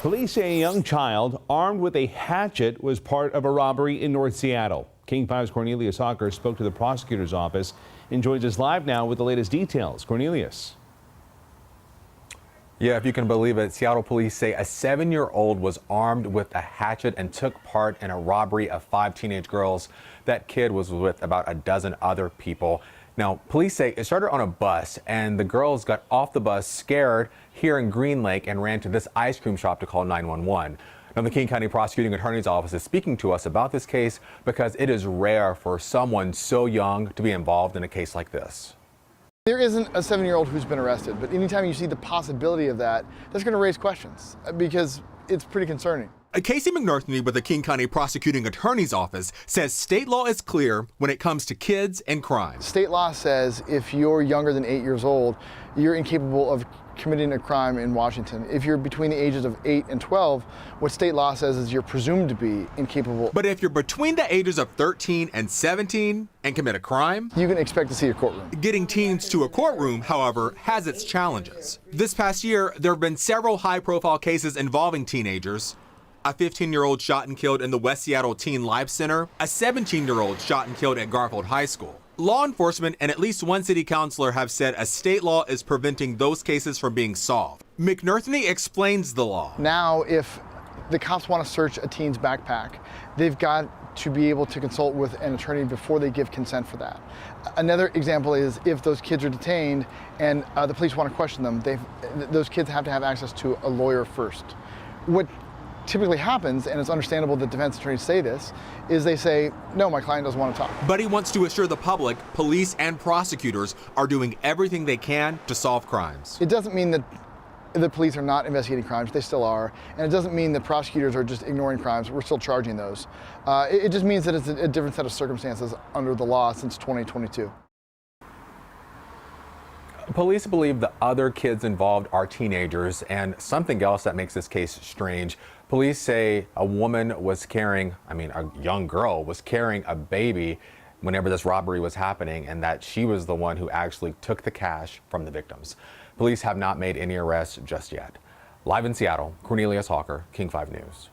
Police say a young child armed with a hatchet was part of a robbery in North Seattle. King 5's Cornelius Hawker spoke to the prosecutor's office and joins us live now with the latest details. Cornelius. Yeah, if you can believe it, Seattle police say a 7-year-old was armed with a hatchet and took part in a robbery of 5 teenage girls. That kid was with about a dozen other people. Now, police say it started on a bus and the girls got off the bus scared here in Green Lake and ran to this ice cream shop to call 911. Now, the King County Prosecuting Attorney's Office is speaking to us about this case because it is rare for someone so young to be involved in a case like this. There isn't a 7-year-old who's been arrested, but anytime you see the possibility of that, that's going to raise questions because it's pretty concerning. Casey McNarthney with the King County Prosecuting Attorney's Office says state law is clear when it comes to kids and crime. State law says if you're younger than 8 years old, you're incapable of committing a crime in Washington. If you're between the ages of 8 and 12, what state law says is you're presumed to be incapable. But if you're between the ages of 13 and 17 and commit a crime, you can expect to see a courtroom. Getting teens to a courtroom, however, has its challenges. This past year, there have been several high-profile cases involving teenagers. A 15-year-old shot and killed in the West Seattle Teen Life Center, a 17-year-old shot and killed at Garfield High School. Law enforcement and at least one city councilor have said a state law is preventing those cases from being solved. McNarthney explains the law. Now, if the cops want to search a teen's backpack, they've got to be able to consult with an attorney before they give consent for that. Another example is if those kids are detained and the police want to question them, those kids have to have access to a lawyer first. What typically happens, and it's understandable that defense attorneys say this, is they say, no, my client doesn't want to talk. But he wants to assure the public, police and prosecutors are doing everything they can to solve crimes. It doesn't mean that the police are not investigating crimes, they still are, and it doesn't mean that prosecutors are just ignoring crimes, we're still charging those. It just means that it's a different set of circumstances under the law since 2022. Police believe the other kids involved are teenagers, and something else that makes this case strange. Police say a young girl was carrying a baby whenever this robbery was happening, and that she was the one who actually took the cash from the victims. Police have not made any arrests just yet. Live in Seattle, Cornelius Hawker, King 5 News.